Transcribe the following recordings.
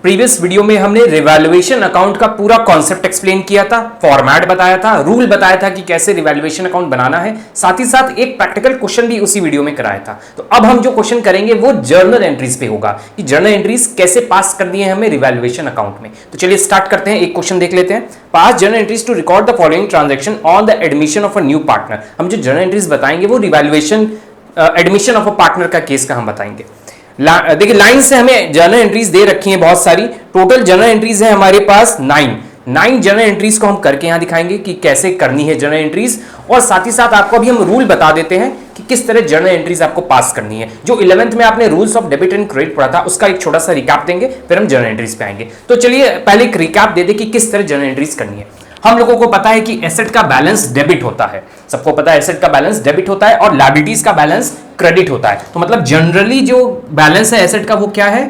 Previous video में हमने revaluation account का पूरा कॉन्सेप्ट एक्सप्लेन किया था, फॉर्मेट बताया था, रूल बताया था कि कैसे रिवैल्यूएशन अकाउंट बनाना है, साथ ही साथ एक प्रैक्टिकल क्वेश्चन भी उसी वीडियो में कराया था। तो अब हम जो क्वेश्चन करेंगे वो जर्नल एंट्रीज पे होगा कि जर्नल एंट्रीज कैसे पास कर दिए हैं हमें रिवैल्यूएशन अकाउंट में। तो चलिए स्टार्ट करते हैं, एक क्वेश्चन देख लेते हैं। Pass journal entries to record the following transaction on the admission of a new partner. हम जो जर्नल एंट्रीज बताएंगे वो revaluation admission of a partner का केस का हम बताएंगे। देखिए लाइन से हमें जर्नल एंट्रीज दे रखी हैं बहुत सारी, टोटल जर्नल एंट्रीज है हमारे पास 9 जर्नल एंट्रीज को हम करके यहां दिखाएंगे कि कैसे करनी है जर्नल एंट्रीज, और साथ ही साथ आपको अभी हम रूल बता देते हैं कि किस तरह जर्नल एंट्रीज आपको पास करनी है। जो 11th में आपने rules of debit and credit पढ़ा था उसका एक छोटा सा रिकैप देंगे, फिर हम जर्नल एंट्रीज पे आएंगे। तो चलिए पहले एक रिकैप दे दे कि किस तरह जर्नल एंट्रीज करनी है। हम लोगों को पता है कि एसेट का बैलेंस डेबिट होता है, सबको पता है एसेट का बैलेंस डेबिट होता है और लायबिलिटीज का बैलेंस क्रेडिट होता है। तो मतलब जनरली जो बैलेंस है एसेट का वो क्या है,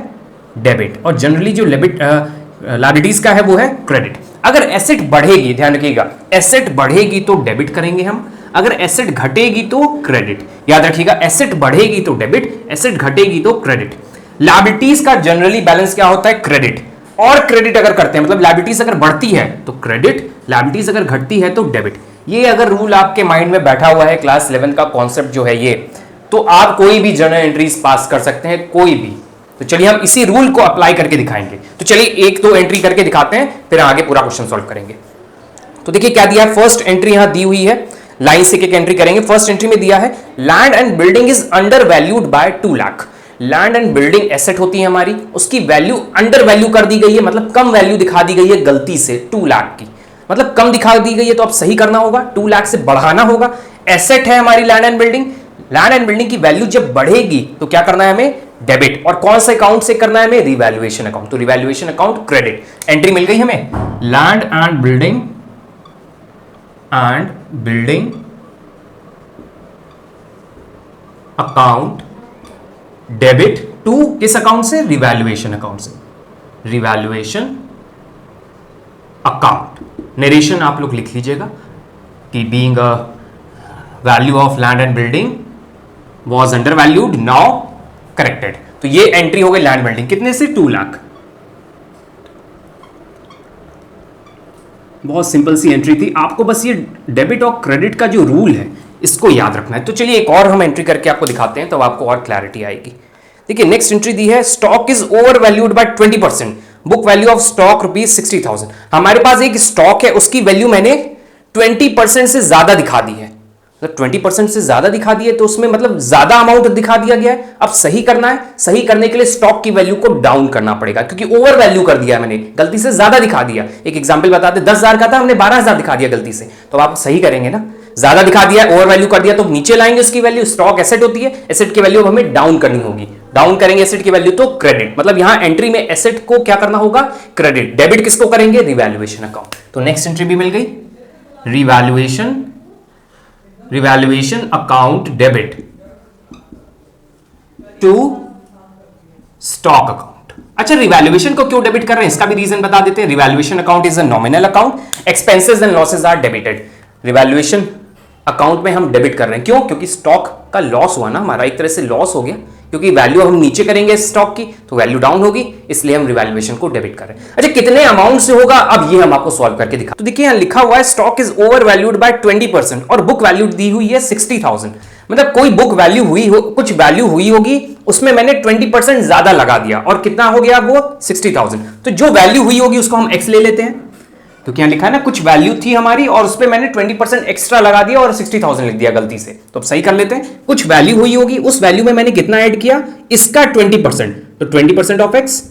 डेबिट, और जनरली जो लायबिलिटीज का है वो है क्रेडिट। अगर एसेट बढ़ेगी, ध्यान रखिएगा, एसेट बढ़ेगी तो डेबिट करेंगे हम, अगर एसेट घटेगी तो क्रेडिट। याद रखिएगा, एसेट बढ़ेगी तो डेबिट, एसेट घटेगी तो क्रेडिट। लायबिलिटीज का जनरली बैलेंस क्या होता है, क्रेडिट, और क्रेडिट अगर करते हैं मतलब लायबिलिटीज अगर बढ़ती है तो क्रेडिट, लायबिलिटीज अगर घटती है तो डेबिट। ये अगर रूल आपके माइंड में बैठा हुआ है, क्लास 11 का कॉन्सेप्ट जो है ये, तो आप कोई भी जर्नल एंट्रीज पास कर सकते हैं, कोई भी। तो चलिए हम इसी रूल को अप्लाई करके दिखाएंगे। तो चलिए एक दो एंट्री करके दिखाते हैं, फिर आगे पूरा क्वेश्चन सॉल्व करेंगे। तो देखिए क्या दिया है, फर्स्ट एंट्री यहां दी हुई है, लाइन से एक एंट्री करेंगे। फर्स्ट एंट्री में दिया है land and building is under valued bye 2 lakh. Land and building asset होती है हमारी, उसकी वैल्यू अंडर वैल्यू कर दी गई है, मतलब कम वैल्यू दिखा दी गई है गलती से 2 लाख की, मतलब कम दिखा दी गई है, तो अब सही करना होगा, 2 लाख से बढ़ाना होगा। एसेट है हमारी land and building, land and building की वैल्यू जब बढ़ेगी तो क्या करना है हमें, डेबिट, और कौन से अकाउंट से करना है हमें, रिवैल्यूएशन अकाउंट। तो रिवैल्यूएशन अकाउंट क्रेडिट, एंट्री मिल गई हमें, land and building account debit to किस अकाउंट से, रिवैल्यूएशन अकाउंट से, रिवैल्यूएशन अकाउंट। नरेशन आप लोग लिख लीजिएगा कि being a value of land and building was under valued, now corrected. तो ये एंट्री हो गई लैंड बिल्डिंग, कितने से, 2 लाख। बहुत सिंपल सी एंट्री थी, आपको बस ये डेबिट और क्रेडिट का जो रूल है इसको याद रखना है। तो चलिए एक और हम एंट्री करके आपको दिखाते हैं, तब आपको और क्लैरिटी आएगी। देखिए नेक्स्ट एंट्री दी है, stock is over valued bye 20%, book value of stock ₹60,000। हमारे पास एक स्टॉक है, उसकी वैल्यू मैंने 20% से ज्यादा दिखा दी है, मतलब 20% से ज्यादा दिखा दी है, तो उसमें मतलब ज्यादा अमाउंट दिखा दिया गया है। अब सही करना है, सही करने के लिए स्टॉक की वैल्यू को डाउन करना पड़ेगा, क्योंकि ओवर वैल्यू कर दिया है मैंने, गलती से ज्यादा दिखा दिया। एक एग्जांपल बताते, 10,000 का था, हमने 12,000 दिखा दिया गलती से, तो आप सही करेंगे ना, ज्यादा दिखा दिया, ओवर वैल्यू कर दिया, तो नीचे लाएंगे उसकी वैल्यू। स्टॉक एसेट होती है, एसेट की वैल्यू हमें डाउन करनी होगी, डाउन करेंगे एसेट की वैल्यू तो क्रेडिट, मतलब यहां एंट्री में एसेट को क्या करना होगा, क्रेडिट। डेबिट किसको करेंगे, रिवैल्यूएशन अकाउंट। तो नेक्स्ट एंट्री भी मिल गई, revaluation account debit to stock account. अच्छा, रिवैल्यूएशन को क्यों डेबिट कर रहे हैं इसका भी रीजन बता देते हैं। Revaluation account is a nominal account, expenses and losses are debited. Revaluation account में हम डेबिट कर रहे हैं, क्यों, क्योंकि स्टॉक का लॉस हुआ ना हमारा, एक तरह से लॉस हो गया, क्योंकि वैल्यू हम नीचे करेंगे स्टॉक की तो वैल्यू डाउन होगी, इसलिए हम रिवैल्यूएशन को डेबिट कर रहे हैं। अच्छा, कितने अमाउंट से होगा, अब ये हम आपको सॉल्व करके दिखा। तो देखिए यहां लिखा हुआ है stock is over valued bye 20% और बुक वैल्यू दी हुई है 60,000, मतलब कोई बुक वैल्यू हुई हो, कुछ वैल्यू हुई होगी, उसमें मैंने 20% ज्यादा लगा दिया, और कितना हो गया वो 60,000। तो जो वैल्यू हुई होगी उसको हम एक्स ले लेते हैं, क्योंकि यहां लिखा है ना कुछ वैल्यू थी हमारी और उस पर मैंने 20% एक्स्ट्रा लगा दिया और 60,000 लिख दिया गलती से। तो अब सही कर लेते हैं, कुछ वैल्यू हुई होगी, उस वैल्यू में मैंने कितना ऐड किया, इसका 20%, तो 20% ऑफ एक्स,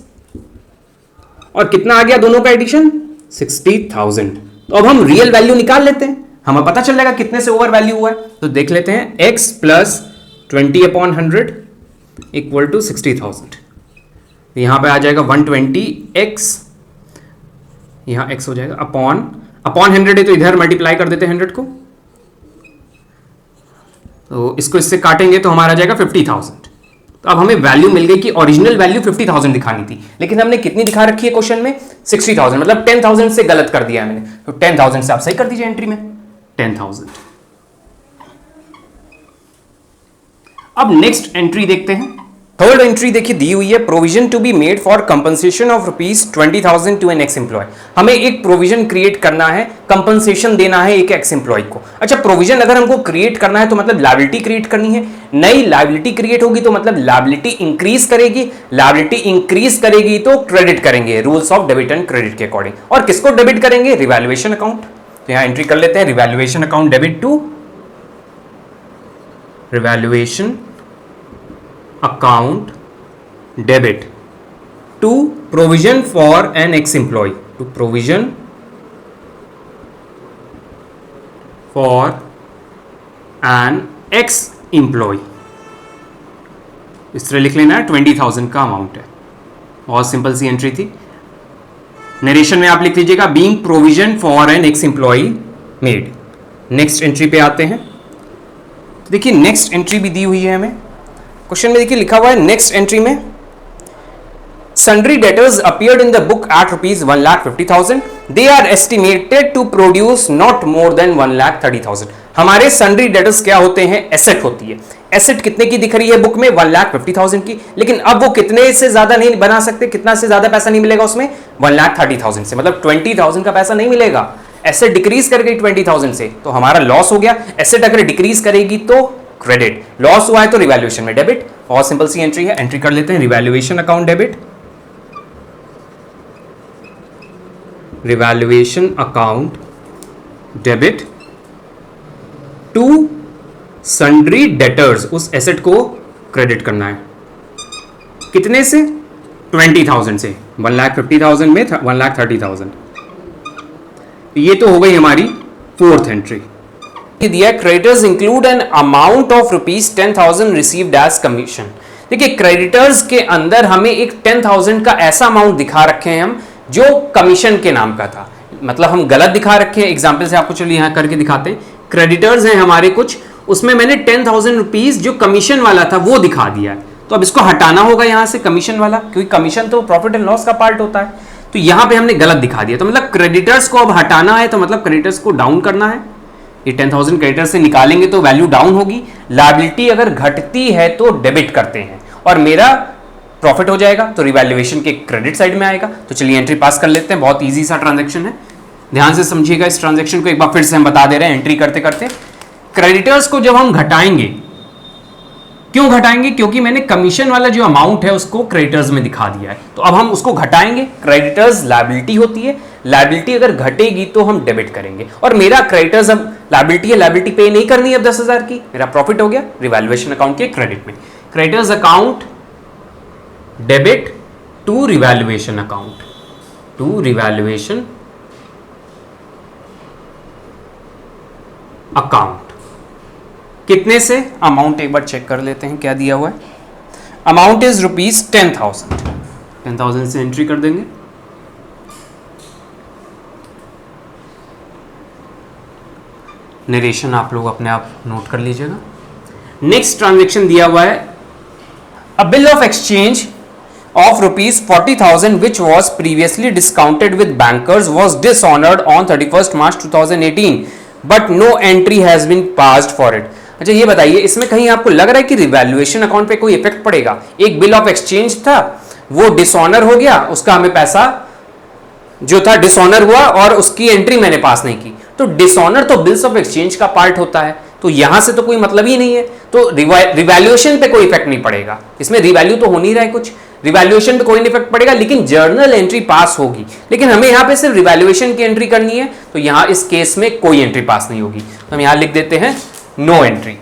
और कितना आ गया दोनों का एडिशन, 60,000। तो अब हम रियल वैल्यू निकाल लेते हैं, हमें पता चल जाएगा कितने से ओवर वैल्यू हुआ है। तो देख लेते हैं, x प्लस 20/100 इक्वल टू 60,000। यहां पे आ जाएगा 120x, यहां x हो जाएगा अपॉन 100 है, तो इधर मल्टीप्लाई कर देते हैं 100 को, तो इसको इससे काटेंगे तो हमारा आ जाएगा 50,000। तो अब हमें वैल्यू मिल गई कि ओरिजिनल वैल्यू 50,000 दिखानी थी, लेकिन हमने कितनी दिखा रखी है क्वेश्चन में, 60,000, मतलब 10,000 से गलत कर दिया है मैंने। तो 10,000 से आप सही कर दीजिए एंट्री में, 10,000। अब नेक्स्ट एंट्री देखते हैं, थर्ड एंट्री देखिए दी हुई है, provision to be made for compensation of ₹20,000 to an ex employee. हमें एक प्रोविजन क्रिएट करना है, कंपनसेशन देना है एक एक्स एम्प्लॉय को। अच्छा, प्रोविजन अगर हमको क्रिएट करना है तो मतलब लायबिलिटी क्रिएट करनी है, नई लायबिलिटी क्रिएट होगी तो मतलब लायबिलिटी इंक्रीज करेगी, लायबिलिटी इंक्रीज करेगी तो क्रेडिट करेंगे rules of debit and credit के अकॉर्डिंग। और किसको डेबिट करेंगे? Revaluation account. तो यहां एंट्री कर लेते हैं, revaluation account debit to revaluation account debit to provision for an ex employee, to provision for an ex employee। इस तरह लिख लेना है, 20,000 का अमाउंट है। बहुत सिंपल सी एंट्री थी। नरेशन में आप लिख लीजिएगा being provision for an ex employee made. Next entry पे आते हैं। तो देखिए नेक्स्ट एंट्री भी दी हुई है हमें क्वेश्चन में, देखिए लिखा हुआ है नेक्स्ट एंट्री में sundry debtors appeared in the book at ₹1,50,000, they are estimated to produce not more than 1,30,000। हमारे सन्ड्री डेटर्स क्या होते हैं? एसेट होती है। एसेट कितने की दिख रही है बुक में? 1,50,000 की, लेकिन अब वो कितने से ज्यादा नहीं बना सकते, कितना से ज्यादा पैसा नहीं मिलेगा उसमें? 1,30,000 से, मतलब 20,000 का पैसा नहीं मिलेगा। एसेट डिक्रीज कर गई 20,000 से तो हमारा लॉस हो गया। एसेट अगर डिक्रीज करेगी तो क्रेडिट, लॉस हुआ है तो रिवैल्यूएशन में डेबिट। बहुत सिंपल सी एंट्री है, एंट्री कर लेते हैं revaluation account debit, revaluation account debit to sundry debtors. उस एसेट को क्रेडिट करना है कितने से? 20,000 से। 1,50,000 में 1,30,000। ये तो हो गई हमारी फोर्थ एंट्री। दिया creditors include an amount of ₹10,000 received as commission. देखिए क्रेडिटर्स के अंदर हमें एक 10,000 का ऐसा अमाउंट दिखा रखे हैं हम जो कमीशन के नाम का था, मतलब हम गलत दिखा रखे हैं। एग्जांपल से आपको चलिए यहां करके दिखाते हैं। क्रेडिटर्स हैं हमारे कुछ, उसमें मैंने 10,000 रुपीज जो कमीशन वाला था वो दिखा दिया है, तो अब इसको हटाना होगा यहां से कमीशन वाला, क्योंकि कमीशन तो प्रॉफिट एंड लॉस का पार्ट होता है। तो यहां पे हमने गलत दिखा दिया, तो मतलब क्रेडिटर्स को अब हटाना है, तो मतलब क्रेडिटर्स को डाउन करना है। ये 10,000 क्रेडिटर से निकालेंगे तो वैल्यू डाउन होगी। लायबिलिटी अगर घटती है तो डेबिट करते हैं और मेरा प्रॉफिट हो जाएगा तो रिवैल्यूएशन के क्रेडिट साइड में आएगा। तो चलिए एंट्री पास कर लेते हैं, बहुत इजी सा ट्रांजैक्शन है, ध्यान से समझिएगा इस ट्रांजैक्शन को। एक बार फिर से हम बता दे रहे हैं एंट्री करते करते। क्रेडिटर्स को जब हम घटाएंगे, क्यों घटाएंगे? क्योंकि मैंने कमीशन वाला जो अमाउंट है उसको क्रेडिटर्स में दिखा दिया है, तो अब हम उसको घटाएंगे। क्रेडिटर्स लायबिलिटी होती है, लायबिलिटी अगर घटेगी तो हम डेबिट करेंगे, और मेरा क्रेडिटर्स अब लायबिलिटी है, लायबिलिटी पे नहीं करनी है अब 10,000 की, मेरा प्रॉफिट हो गया रिवैल्यूएशन अकाउंट के क्रेडिट में। Creditors account debit to revaluation account, to revaluation account. कितने से? अमाउंट एक बार चेक कर लेते हैं क्या दिया हुआ है। Amount is ₹10,000। 10,000 से एंट्री कर देंगे। नरेशन आप लोग अपने आप नोट कर लीजिएगा। नेक्स्ट ट्रांजैक्शन दिया हुआ है, अ bill of exchange of ₹40,000 which was previously discounted with bankers was dishonored on 31st March 2018 but no entry has been passed for it। अच्छा ये बताइए, इसमें कहीं आपको लग रहा है कि रिवैल्यूएशन अकाउंट पे कोई इफेक्ट पड़ेगा? एक बिल ऑफ एक्सचेंज था, वो डिसऑनर हो गया, उसका हमें पैसा जो था डिसऑनर हुआ और उसकी एंट्री मैंने पास नहीं की। तो डिसऑनर तो बिल्स ऑफ एक्सचेंज का पार्ट होता है, तो यहां से तो कोई मतलब ही नहीं है, तो रिवैल्यूएशन पे कोई इफेक्ट नहीं पड़ेगा। इसमें रिवैल्यू तो हो नहीं रहा है कुछ, रिवैल्यूएशन पे कोई नहीं इफेक्ट पड़ेगा, लेकिन जर्नल एंट्री पास होगी। लेकिन हमें यहां पे सिर्फ रिवैल्यूएशन की एंट्री करनी है, तो यहां इस केस में कोई एंट्री पास नहीं होगी, तो हम यहां लिख देते हैं नो एंट्री।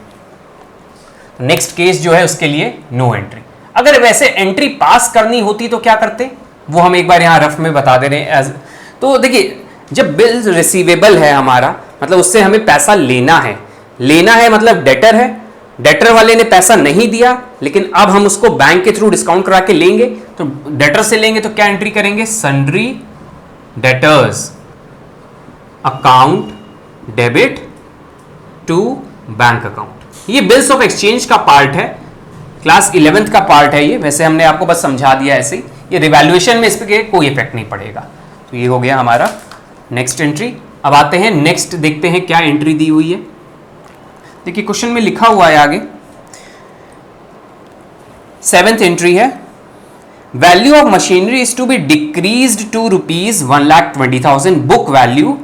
नेक्स्ट केस जो है उसके लिए नो एंट्री। अगर वैसे एंट्री पास करनी होती तो क्या करते, वो हम एक बार यहां रफ में बता दे रहे हैं। तो देखिए, जब बिल रिसीवेबल है हमारा, मतलब उससे हमें पैसा लेना है, लेना है मतलब डेटर है, डेटर वाले ने पैसा नहीं दिया, लेकिन अब हम उसको बैंक के थ्रू डिस्काउंट करा के लेंगे, तो डेटर से लेंगे तो क्या एंट्री करेंगे? Sundry debtors account debit to bank account. ये बिल्स ऑफ एक्सचेंज का पार्ट है, क्लास 11th का पार्ट है ये, वैसे हमने आपको बस समझा दिया ऐसे ही। ये रिवैल्यूएशन में इस पर कोई इफेक्ट नहीं पड़ेगा। तो ये हो गया हमारा नेक्स्ट एंट्री। अब आते हैं नेक्स्ट, देखते हैं क्या एंट्री दी हुई है। देखिए क्वेश्चन में लिखा हुआ है आगे, 7th एंट्री है, value of machinery is to be decreased to rupees 1,20,000, book value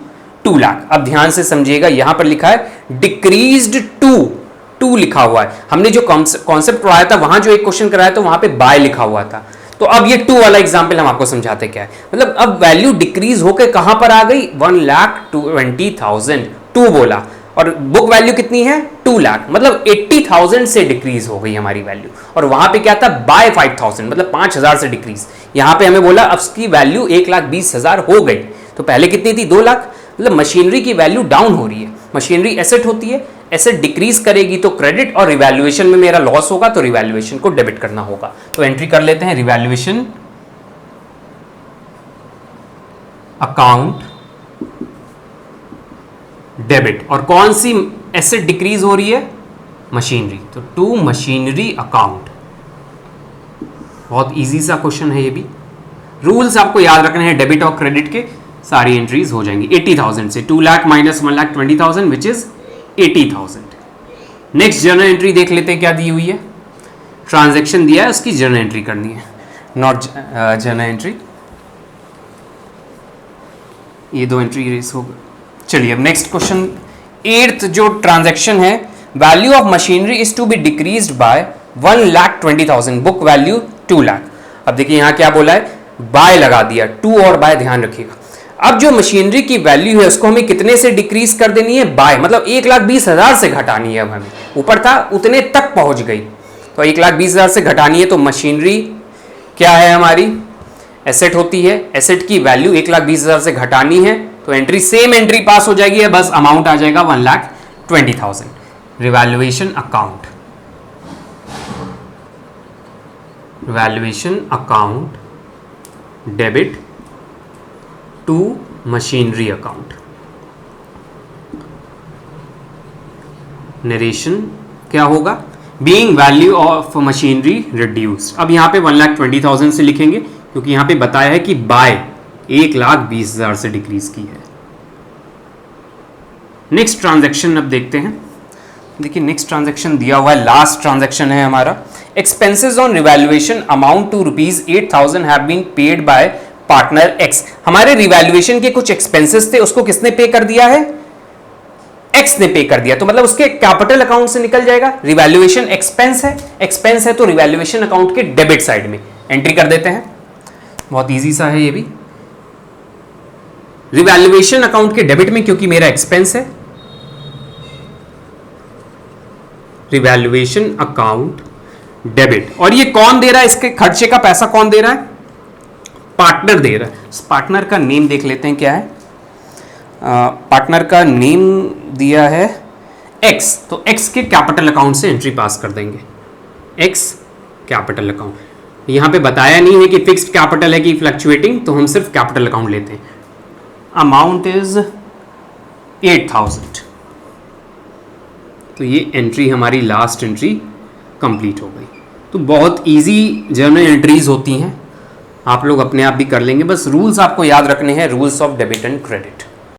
2 lakh. अब ध्यान से समझिएगा, यहां पर लिखा है डिक्रीज्ड टू लिखा हुआ है। हमने जो कॉन्सेप्ट पढ़ाया था वहां जो एक क्वेश्चन कराया था वहां पे बाय लिखा हुआ था, तो अब ये 2 वाला एग्जाम्पल हम आपको समझाते क्या है। मतलब अब वैल्यू डिक्रीज होकर कहां पर आ गई, 1,20,000, 2 बोला, और बुक वैल्यू कितनी है 2 लाख, मतलब 80,000 से डिक्रीज हो गई हमारी वैल्यू। और वहां पे क्या था, बाय 5,000, मतलब 5,000 से डिक्रीज। यहां पे हमें बोला अब उसकी वैल्यू 1,20,000 हो गई, तो पहले कितनी थी 2 लाख। मतलब मशीनरी की वैल्यू डाउन हो रही है। मशीनरी एसेट होती है, एसेट डिक्रीज करेगी तो क्रेडिट, और रिवैल्यूएशन में मेरा लॉस होगा तो रिवैल्यूएशन को डेबिट करना होगा। तो एंट्री कर लेते हैं, रिवैल्यूएशन अकाउंट डेबिट। और कौन सी एसेट डिक्रीज हो रही है, मशीनरी, तो टू मशीनरी अकाउंट। बहुत इजी सा क्वेश्चन है ये भी। रूल्स आपको याद रखने हैं डेबिट और क्रेडिट के, सारी एंट्रीज हो जाएंगी। 80,000 से 2 lakh minus 1,20,000 which is 80,000। Next journal entry देख लेते हैं क्या दी हुई है। ट्रांजैक्शन दिया है, उसकी जर्नल एंट्री करनी है, नॉट जर्नल एंट्री। ये 2 एंट्री रेस हो गई। चलिए अब नेक्स्ट क्वेश्चन, 8th जो ट्रांजैक्शन है, value of machinery is to be decreased by 1,20,000, book value 2 lakh. अब देखिए यहाँ क्या बोला है, बाय लगा दिया, 2 और बाय, ध्यान रखिएगा। अब जो मशीनरी की वैल्यू है उसको हमें कितने से डिक्रीज कर देनी है, बाय, मतलब 1,20,000 से घटानी है। अब हमें ऊपर था उतने तक पहुंच गई, तो 1,20,000 से घटानी है। तो मशीनरी क्या है हमारी, एसेट होती है, एसेट की वैल्यू 1,20,000 से घटानी है, तो एंट्री सेम एंट्री पास हो जाएगी, बस अमाउंट आ जाएगा 1,20,000। Revaluation account, valuation account debit to machinery account. Narration क्या होगा, being value of machinery reduced. अब यहां पे 1,20,000 से लिखेंगे क्योंकि यहां पे बताया है कि बाय 1,20,000 से डिक्रीज की है। नेक्स्ट ट्रांजैक्शन अब देखते हैं। देखिए नेक्स्ट ट्रांजैक्शन दिया हुआ है, लास्ट ट्रांजैक्शन है हमारा। Expenses on revaluation amount to ₹8,000 have been paid by partner X. हमारे रिवैल्यूएशन के कुछ एक्सपेंसेस थे, उसको किसने पे कर दिया है, एक्स ने पे कर दिया, तो मतलब उसके कैपिटल अकाउंट से निकल जाएगा। रिवैल्यूएशन एक्सपेंस है, एक्सपेंस है तो रिवैल्यूएशन अकाउंट के डेबिट साइड में एंट्री कर देते हैं। बहुत इजी सा है ये भी। रिवैल्यूएशन अकाउंट के डेबिट में, क्योंकि मेरा एक्सपेंस है, रिवैल्यूएशन अकाउंट डेबिट। और ये कौन दे रहा है, इसके खर्चे का पैसा कौन दे रहा है, पार्टनर दे रहा है। पार्टनर का नेम देख लेते हैं क्या है। पार्टनर का नेम दिया है एक्स, तो एक्स के कैपिटल अकाउंट से एंट्री पास कर देंगे, एक्स कैपिटल अकाउंट। यहां पे बताया नहीं है कि फिक्स्ड कैपिटल है कि फ्लक्चुएटिंग, तो हम सिर्फ कैपिटल अकाउंट लेते हैं। अमाउंट इज 8,000, तो ये एंट्री हमारी लास्ट एंट्री कंप्लीट हो गई। तो बहुत इजी जर्नल एंट्रीज होती हैं, आप लोग अपने आप भी कर लेंगे। बस रूल्स आपको याद रखने हैं, rules of debit and credit.